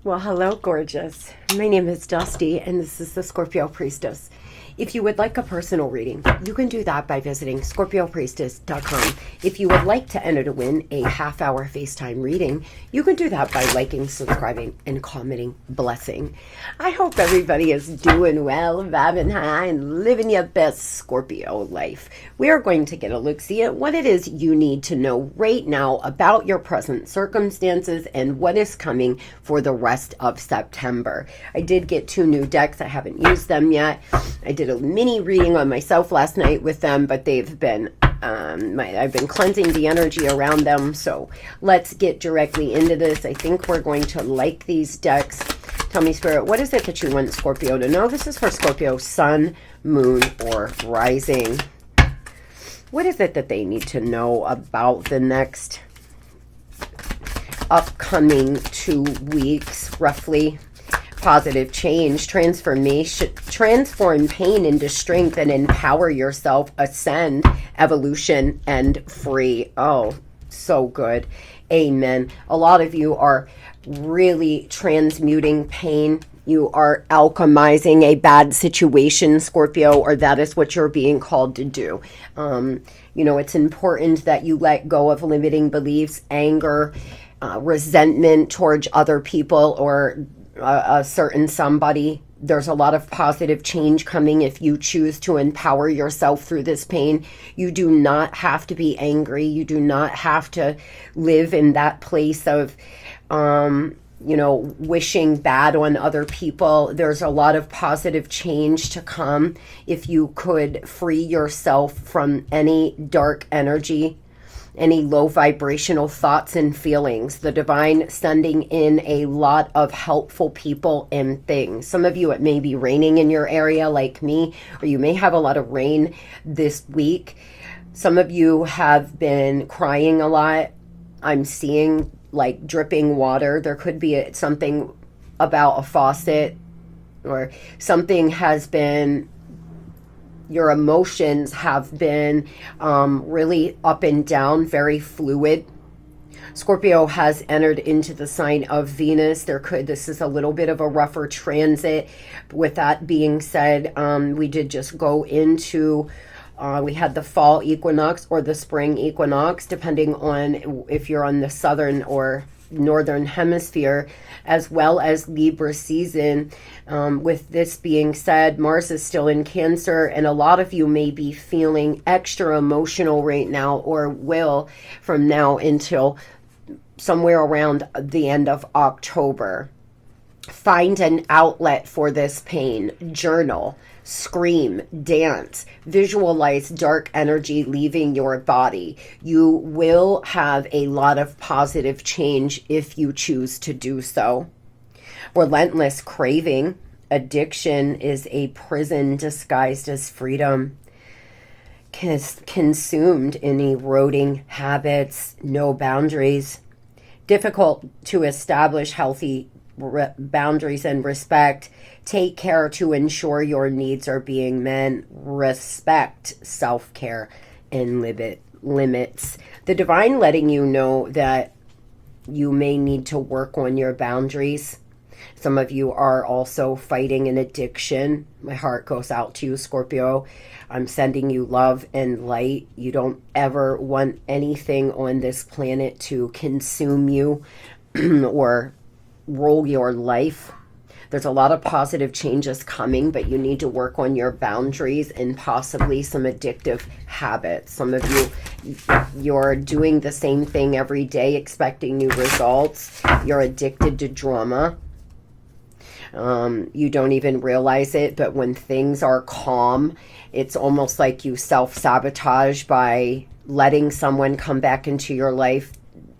Well, hello, gorgeous. My name is Dusty, and this is the Scorpio Priestess. If you would like a personal reading, you can do that by visiting scorpiopriestess.com. If you would like to enter to win a half-hour FaceTime reading, you can do that by liking, subscribing, and commenting blessing. I hope everybody is doing well, vibing high, and living your best Scorpio life. We are going to get a look-see at what it is you need to know right now about your present circumstances and what is coming for the rest of September. I did get 2 new decks. I haven't used them yet. I did a mini reading on myself last night with them, but they've been I've been cleansing the energy around them. So let's get directly into this. I think we're going to like these decks. Tell me, Spirit, what is it that you want Scorpio to know? This is for Scorpio Sun, Moon, or Rising. What is it that they need to know about the next upcoming 2 weeks, roughly? Positive change, transformation, transform pain into strength and empower yourself, ascend, evolution, and free. Oh, so good. Amen. A lot of you are really transmuting pain. You are alchemizing a bad situation, Scorpio, or that is what you're being called to do. It's important that you let go of limiting beliefs, anger, resentment towards other people or a certain somebody. There's a lot of positive change coming if you choose to empower yourself through this pain. You do not have to be angry. You do not have to live in that place of, wishing bad on other people. There's a lot of positive change to come if you could free yourself from any dark energy, any low vibrational thoughts and feelings. The divine sending in a lot of helpful people and things. Some of you, it may be raining in your area like me, or you may have a lot of rain this week. Some of you have been crying a lot. I'm seeing like dripping water. There could be something about a faucet, or something has been, your emotions have been really up and down, very fluid. Scorpio has entered into the sign of Venus. This is a little bit of a rougher transit. With that being said, we did just go into, we had the fall equinox or the spring equinox, depending on if you're on the southern or northern hemisphere, as well as Libra season. With this being said, Mars is still in Cancer, and a lot of you may be feeling extra emotional right now, or will from now until somewhere around the end of October. Find an outlet for this pain. Journal, scream, dance, visualize dark energy leaving your body. You will have a lot of positive change if you choose to do so. Relentless craving. Addiction is a prison disguised as freedom. Consumed in eroding habits. No boundaries. Difficult to establish healthy boundaries and respect. Take care to ensure your needs are being met. Respect self-care and limits. The divine letting you know that you may need to work on your boundaries. Some of you are also fighting an addiction. My heart goes out to you, Scorpio. I'm sending you love and light. You don't ever want anything on this planet to consume you or rule your life. There's a lot of positive changes coming, but you need to work on your boundaries and possibly some addictive habits. Some of you, you're doing the same thing every day, expecting new results. You're addicted to drama. You don't even realize it, but when things are calm, it's almost like you self-sabotage by letting someone come back into your life.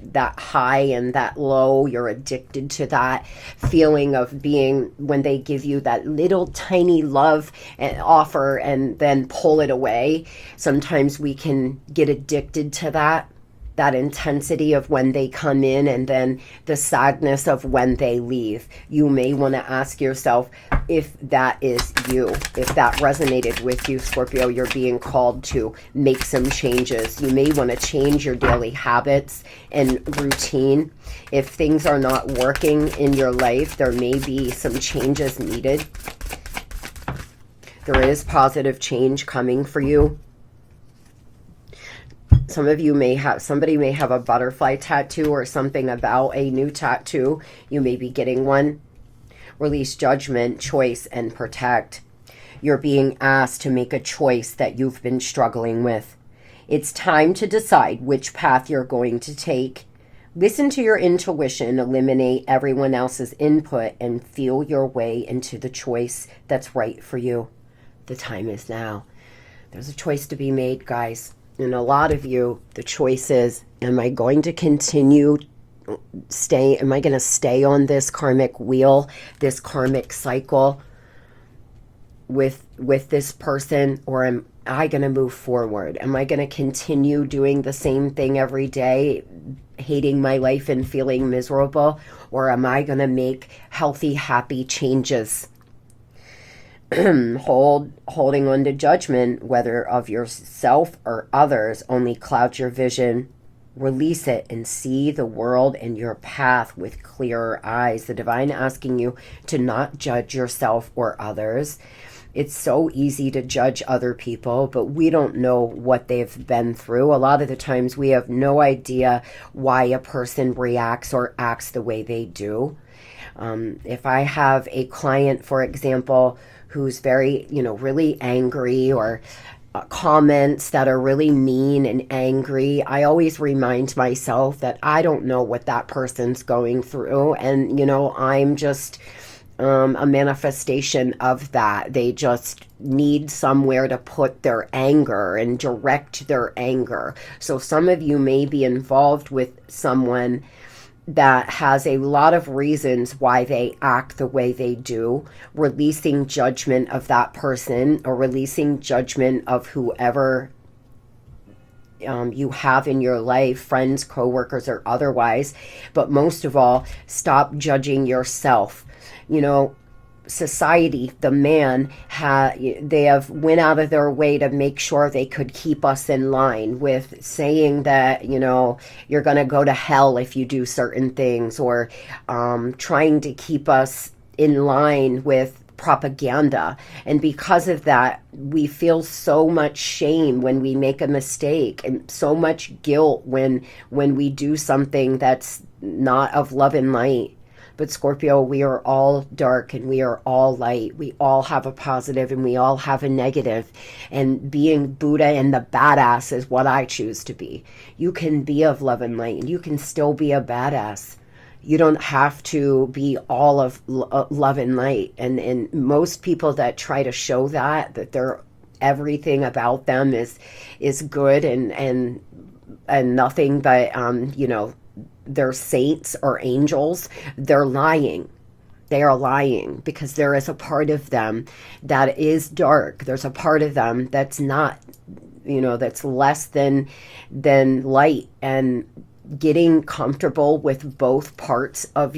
That high and that low, you're addicted to that feeling of being, when they give you that little tiny love and offer and then pull it away. Sometimes we can get addicted to that. that intensity of when they come in and then the sadness of when they leave. You may want to ask yourself if that is you, if that resonated with you, Scorpio. You're being called to make some changes. You may want to change your daily habits and routine. If things are not working in your life, there may be some changes needed. There is positive change coming for you. Some of you may have, somebody may have a butterfly tattoo or something about a new tattoo. You may be getting one. Release judgment, choice, and protect. You're being asked to make a choice that you've been struggling with. It's time to decide which path you're going to take. Listen to your intuition, eliminate everyone else's input, and feel your way into the choice that's right for you. The time is now. There's a choice to be made, guys. And a lot of you, the choice is, am I going to continue am I going to stay on this karmic wheel, this karmic cycle with this person, or am I going to move forward? Am I going to continue doing the same thing every day, hating my life and feeling miserable? Or am I going to make healthy, happy changes? Holding on to judgment, whether of yourself or others, only clouds your vision. Release it and see the world and your path with clearer eyes. The divine asking you to not judge yourself or others. It's so easy to judge other people, but we don't know what they've been through. A lot of the times we have no idea why a person reacts or acts the way they do. If I have a client, for example, who's very, really angry, or comments that are really mean and angry, I always remind myself that I don't know what that person's going through. And, I'm just a manifestation of that. They just need somewhere to put their anger and direct their anger. So some of you may be involved with someone that has a lot of reasons why they act the way they do. Releasing judgment of that person, or releasing judgment of whoever you have in your life, friends, coworkers, or otherwise. But most of all, stop judging yourself. Society, the man, they have went out of their way to make sure they could keep us in line with saying that, you're going to go to hell if you do certain things, or trying to keep us in line with propaganda. And because of that, we feel so much shame when we make a mistake, and so much guilt when we do something that's not of love and light. But Scorpio, we are all dark and we are all light. We all have a positive and we all have a negative. And being Buddha and the badass is what I choose to be. You can be of love and light, and you can still be a badass. You don't have to be all of love and light. And most people that try to show that they're, everything about them is good and nothing but they're saints or angels, they're lying. They are lying, because there is a part of them that is dark. There's a part of them that's not, that's less than light. And getting comfortable with both parts of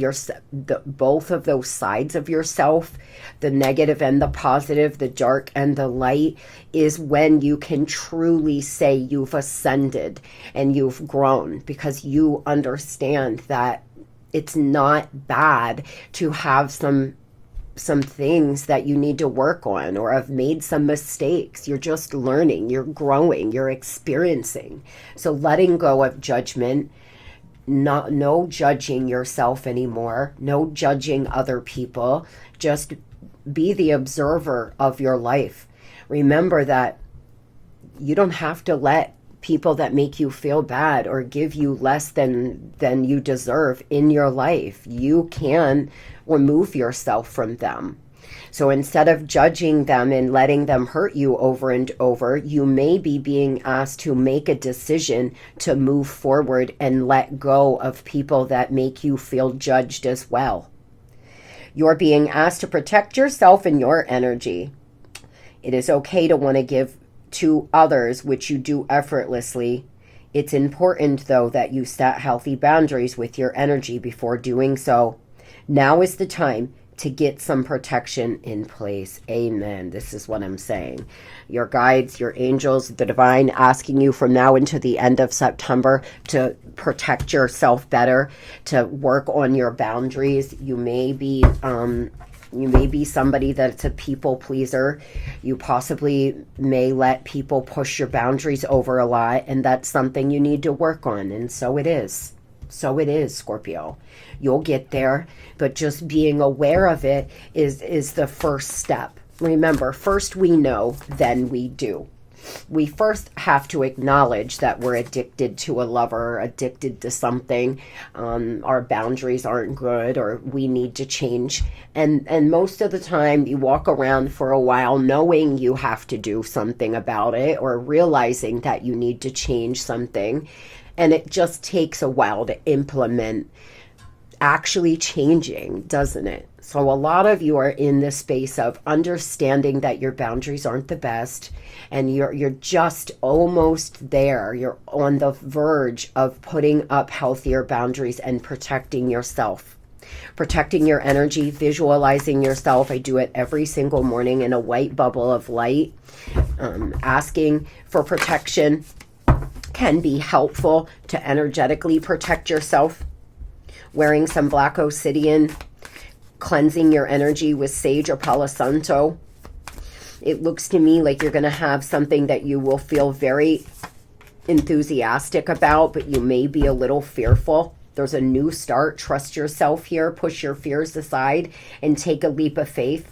both of those sides of yourself, the negative and the positive, the dark and the light, is when you can truly say you've ascended and you've grown, because you understand that it's not bad to have some things that you need to work on, or have made some mistakes. You're just learning, you're growing, you're experiencing. So letting go of judgment, no judging yourself anymore, no judging other people. Just be the observer of your life. Remember that you don't have to let people that make you feel bad or give you less than you deserve in your life. You can remove yourself from them. So instead of judging them and letting them hurt you over and over, you may be being asked to make a decision to move forward and let go of people that make you feel judged as well. You're being asked to protect yourself and your energy. It is okay to want to give to others, which you do effortlessly. It's important, though, that you set healthy boundaries with your energy before doing so. Now is the time to get some protection in place. Amen. This is what I'm saying. Your guides, your angels, the divine, asking you from now into the end of September to protect yourself better, to work on your boundaries. You may be somebody that's a people pleaser. You possibly may let people push your boundaries over a lot, and that's something you need to work on. And so it is. So it is, Scorpio. You'll get there, but just being aware of it is the first step. Remember, first we know, then we do. We first have to acknowledge that we're addicted to a lover, addicted to something. Our boundaries aren't good, or we need to change. And most of the time, you walk around for a while knowing you have to do something about it, or realizing that you need to change something. And it just takes a while to implement actually changing, doesn't it? So a lot of you are in this space of understanding that your boundaries aren't the best, and you're just almost there. You're on the verge of putting up healthier boundaries and protecting yourself. Protecting your energy, visualizing yourself. I do it every single morning in a white bubble of light. Asking for protection can be helpful to energetically protect yourself. Wearing some black obsidian, cleansing your energy with sage or palo santo. It looks to me like you're going to have something that you will feel very enthusiastic about, but you may be a little fearful. There's a new start. Trust yourself here. Push your fears aside and take a leap of faith.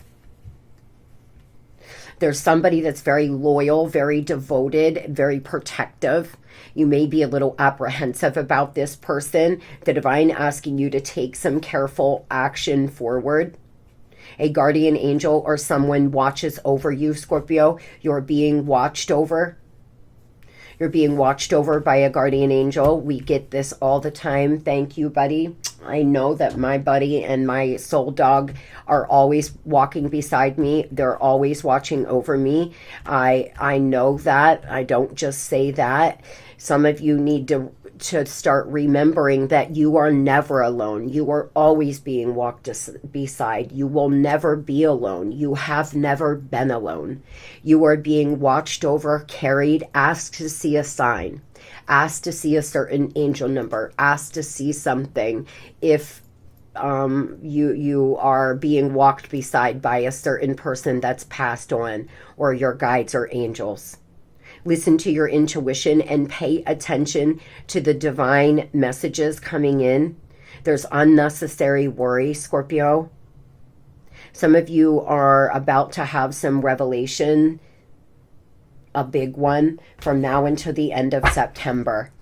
There's somebody that's very loyal, very devoted, very protective. You may be a little apprehensive about this person. The divine asking you to take some careful action forward. A guardian angel or someone watches over you, Scorpio. You're being watched over. You're being watched over by a guardian angel. We get this all the time. Thank you, buddy. I know that my buddy and my soul dog are always walking beside me. They're always watching over me. I know that. I don't just say that. Some of you need to start remembering that you are never alone. You are always being walked beside. You will never be alone. You have never been alone. You are being watched over, carried, asked to see a sign, asked to see a certain angel number, asked to see something. If you are being walked beside by a certain person that's passed on, or your guides or angels. Listen to your intuition and pay attention to the divine messages coming in. There's unnecessary worry, Scorpio. Some of you are about to have some revelation, a big one, from now until the end of September.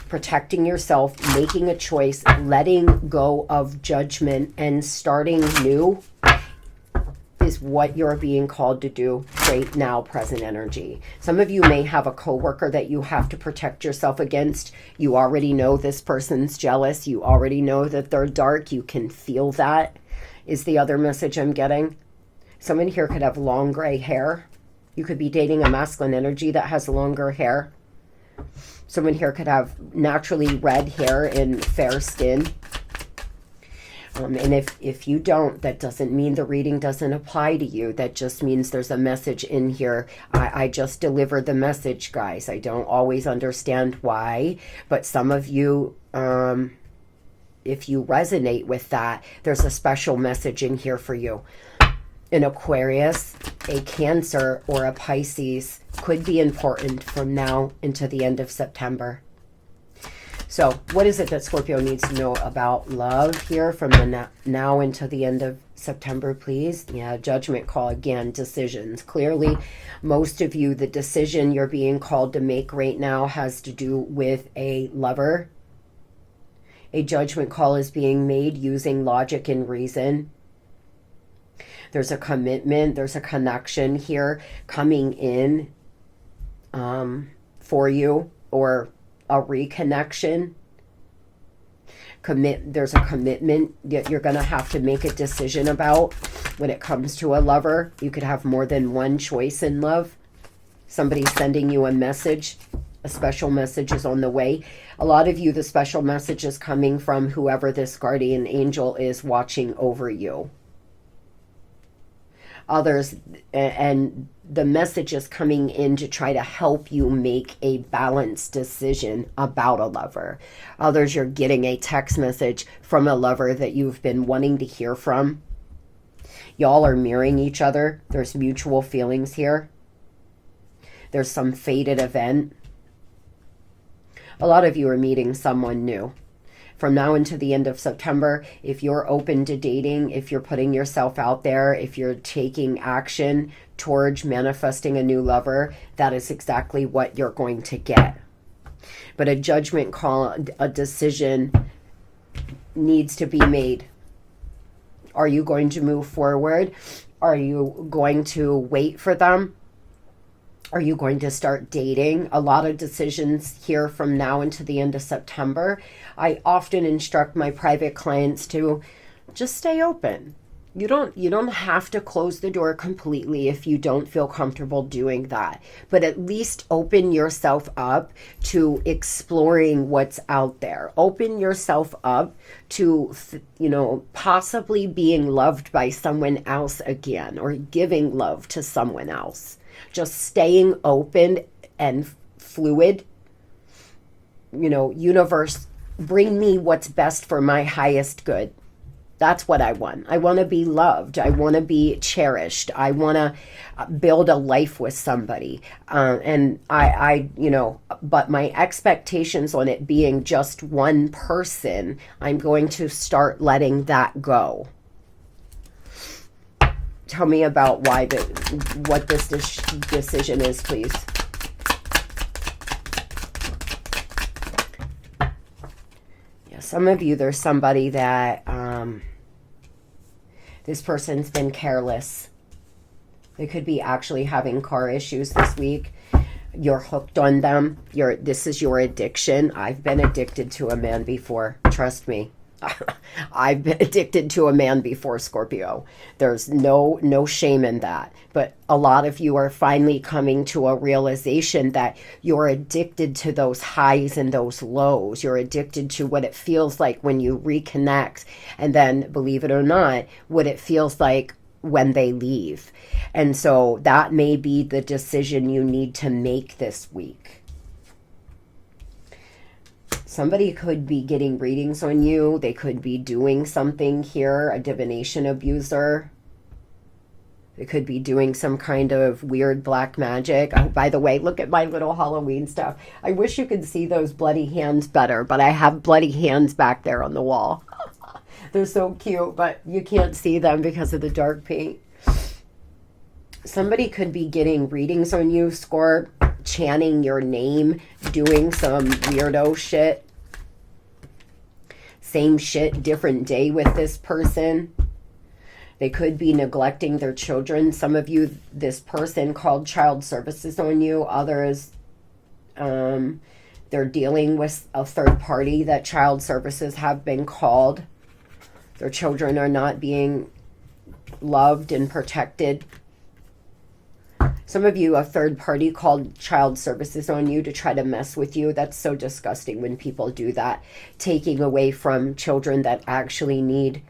Protecting yourself, making a choice, letting go of judgment, and starting new is what you're being called to do right now, present energy. Some of you may have a coworker that you have to protect yourself against. You already know this person's jealous. You already know that they're dark. You can feel that, is the other message I'm getting. Someone here could have long gray hair. You could be dating a masculine energy that has longer hair. Someone here could have naturally red hair and fair skin. And if you don't, that doesn't mean the reading doesn't apply to you. That just means there's a message in here. I just delivered the message, guys. I don't always understand why, but some of you, if you resonate with that, there's a special message in here for you. An Aquarius, a Cancer, or a Pisces could be important from now into the end of September. So what is it that Scorpio needs to know about love here from the now until the end of September, please? Yeah, judgment call again, decisions. Clearly, most of you, the decision you're being called to make right now has to do with a lover. A judgment call is being made using logic and reason. There's a commitment, there's a connection here coming in for you, or a reconnection. There's a commitment that you're going to have to make a decision about when it comes to a lover. You could have more than one choice in love. Somebody's sending you a message A special message is on the way. A lot of you, the special message is coming from whoever this guardian angel is watching over you. Others, and the message is coming in to try to help you make a balanced decision about a lover. Others, you're getting a text message from a lover that you've been wanting to hear from. Y'all are mirroring each other. There's mutual feelings here. There's some fated event. A lot of you are meeting someone new. From now until the end of September, if you're open to dating, if you're putting yourself out there, if you're taking action towards manifesting a new lover, that is exactly what you're going to get. But a judgment call, a decision needs to be made. Are you going to move forward? Are you going to wait for them? Are you going to start dating? A lot of decisions here from now until the end of September. I often instruct my private clients to just stay open. You don't have to close the door completely if you don't feel comfortable doing that. But at least open yourself up to exploring what's out there. Open yourself up to, possibly being loved by someone else again, or giving love to someone else. Just staying open and fluid. Universe, bring me what's best for my highest good. That's what I want. I want to be loved. I want to be cherished. I want to build a life with somebody. And but my expectations on it being just one person, I'm going to start letting that go. Tell me about what this decision is, please. Yeah, some of you, there's somebody that this person's been careless. They could be actually having car issues this week. You're hooked on them. This is your addiction. I've been addicted to a man before. Trust me. I've been addicted to a man before, Scorpio. There's no shame in that. But a lot of you are finally coming to a realization that you're addicted to those highs and those lows. You're addicted to what it feels like when you reconnect. And then, believe it or not, what it feels like when they leave. And so that may be the decision you need to make this week. Somebody could be getting readings on you. They could be doing something here, a divination abuser. They could be doing some kind of weird black magic. Oh, by the way, look at my little Halloween stuff. I wish you could see those bloody hands better, but I have bloody hands back there on the wall. They're so cute, but you can't see them because of the dark paint. Somebody could be getting readings on you, Scorp, chanting your name, doing some weirdo shit. Same shit, different day with this person. They could be neglecting their children. Some of you, this person called child services on you. Others, they're dealing with a third party that child services have been called. Their children are not being loved and protected. Some of you, a third party called child services on you to try to mess with you. That's so disgusting when people do that. Taking away from children that actually need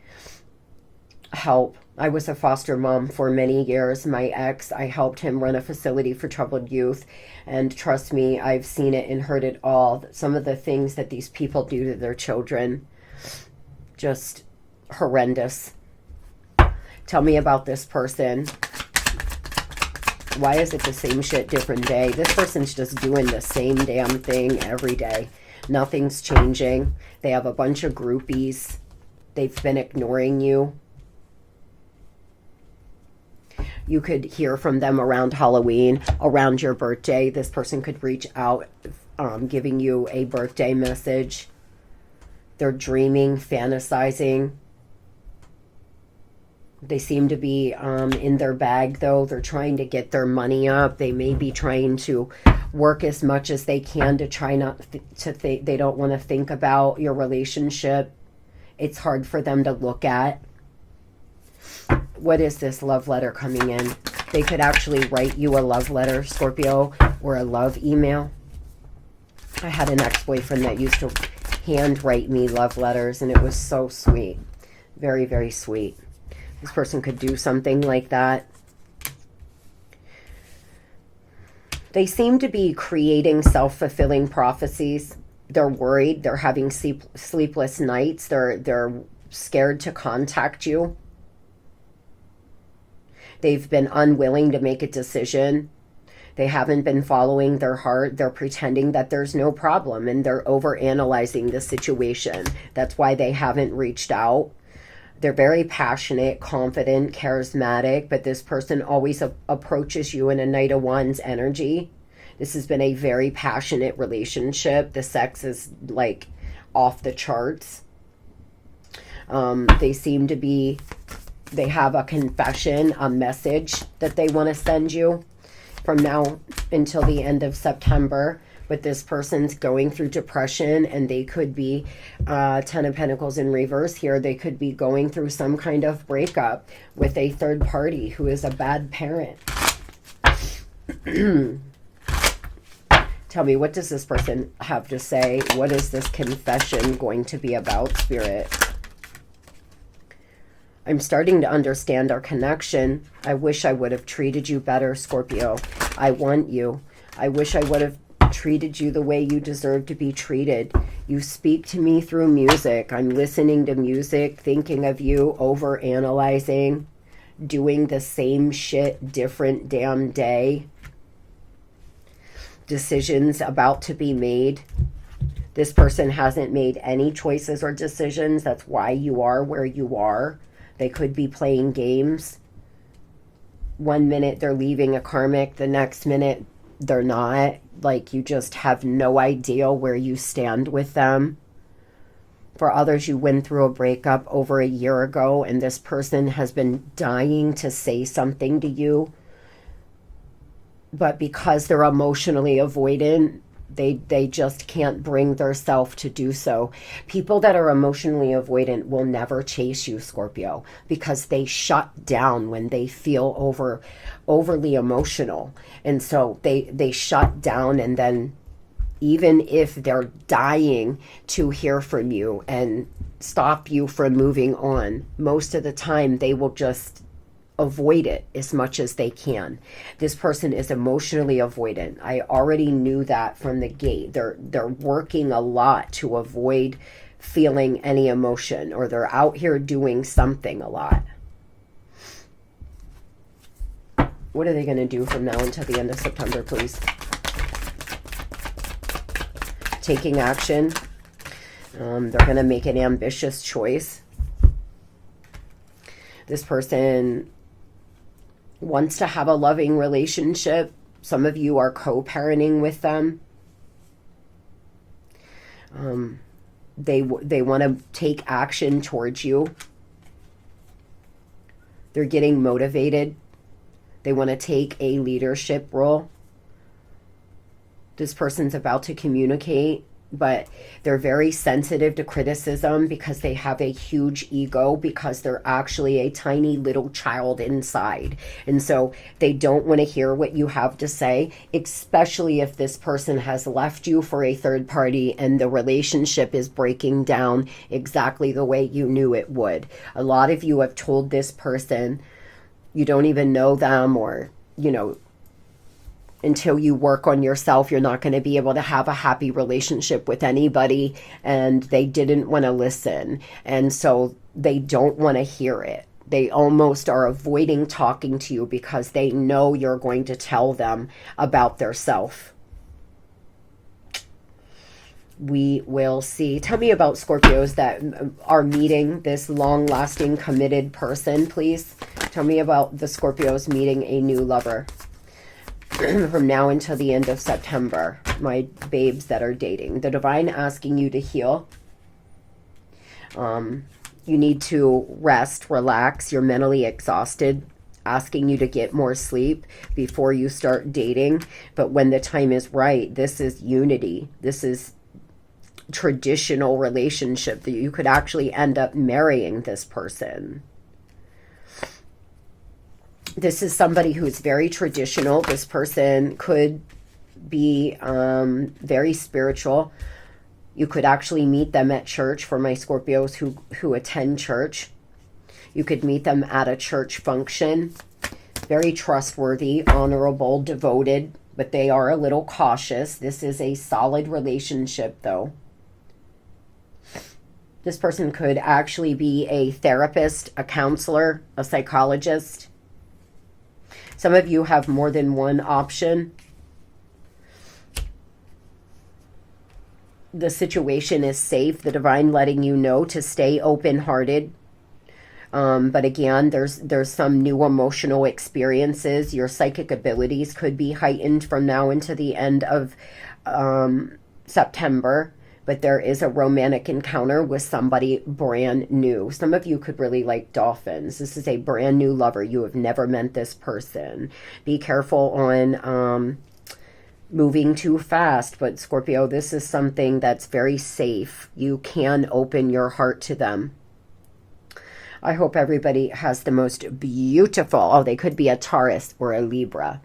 help. I was a foster mom for many years. My ex, I helped him run a facility for troubled youth. And trust me, I've seen it and heard it all. Some of the things that these people do to their children, just horrendous. Tell me about this person. Why is it the same shit, different day? This person's just doing the same damn thing every day. Nothing's changing. They have a bunch of groupies. They've been ignoring you. You could hear from them around Halloween, around your birthday. This person could reach out, giving you a birthday message. They're dreaming, fantasizing. They seem to be in their bag, though. They're trying to get their money up. They may be trying to work as much as they can to try not to think. They don't want to think about your relationship. It's hard for them to look at. What is this love letter coming in? They could actually write you a love letter, Scorpio, or a love email. I had an ex-boyfriend that used to handwrite me love letters, and it was so sweet. Very, very sweet. This person could do something like that. They seem to be creating self-fulfilling prophecies. They're worried. They're having sleepless nights. They're scared to contact you. They've been unwilling to make a decision. They haven't been following their heart. They're pretending that there's no problem, and they're overanalyzing the situation. That's why they haven't reached out. They're very passionate, confident, charismatic, but this person always approaches you in a Knight of Wands energy. This has been a very passionate relationship. The sex is like off the charts. They seem to be, they have a confession, a message that they want to send you from now until the end of September. But this person's going through depression, and they could be, Ten of Pentacles in reverse here, they could be going through some kind of breakup with a third party who is a bad parent. Tell me, what does this person have to say? What is this confession going to be about, Spirit? I'm starting to understand our connection. I wish I would have treated you better, Scorpio. I want you. I wish I would have treated you the way you deserve to be treated. You speak to me through music. I'm listening to music, thinking of you, over analyzing, doing the same shit different damn day. Decisions about to be made. This person hasn't made any choices or decisions. That's why you are where you are. They could be playing games. One minute they're leaving a karmic, the next minute they're not. Like, you just have no idea where you stand with them. For others, you went through a breakup over a year ago, and this person has been dying to say something to you. But because they're emotionally avoidant, they just can't bring themselves to do so. People that are emotionally avoidant will never chase you, Scorpio, because they shut down when they feel overly emotional. And so they shut down, and then even if they're dying to hear from you and stop you from moving on, most of the time they will just avoid it as much as they can. This person is emotionally avoidant. I already knew that from the gate. They're working a lot to avoid feeling any emotion, or they're out here doing something a lot. What are they going to do from now until the end of September, please? Taking action. They're going to make an ambitious choice. This person wants to have a loving relationship. Some of you are co-parenting with them. They want to take action towards you. They're getting motivated. They want to take a leadership role. This person's about to communicate, but they're very sensitive to criticism because they have a huge ego, because they're actually a tiny little child inside. And so they don't want to hear what you have to say, especially if this person has left you for a third party and the relationship is breaking down exactly the way you knew it would. A lot of you have told this person you don't even know them, or, you know, until you work on yourself, you're not going to be able to have a happy relationship with anybody, and they didn't want to listen. And so they don't want to hear it. They almost are avoiding talking to you because they know you're going to tell them about their self. We will see. Tell me about Scorpios that are meeting this long-lasting, committed person, please. Tell me about the Scorpios meeting a new lover. From now until the end of September, my babes that are dating. The divine asking you to heal. You need to rest, relax. You're mentally exhausted. Asking you to get more sleep before you start dating. But when the time is right, this is unity. This is traditional relationship that you could actually end up marrying this person. This is somebody who's very traditional. This person could be very spiritual. You could actually meet them at church for my Scorpios who attend church. You could meet them at a church function. Very trustworthy, honorable, devoted, but they are a little cautious. This is a solid relationship, though. This person could actually be a therapist, a counselor, a psychologist. Some of you have more than one option. The situation is safe. The divine letting you know to stay open-hearted. But again, there's some new emotional experiences. Your psychic abilities could be heightened from now into the end of September. But there is a romantic encounter with somebody brand new. Some of you could really like dolphins. This is a brand new lover. You have never met this person. Be careful on moving too fast. But Scorpio, this is something that's very safe. You can open your heart to them. I hope everybody has the most beautiful, oh, they could be a Taurus or a Libra.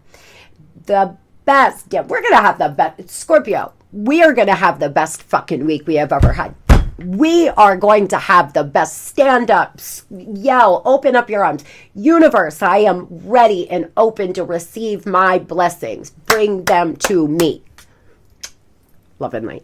The best, yeah, we're going to have the best, Scorpio, we are going to have the best fucking week we have ever had. We are going to have the best. Stand up, yell, open up your arms. Universe, I am ready and open to receive my blessings. Bring them to me. Love and light.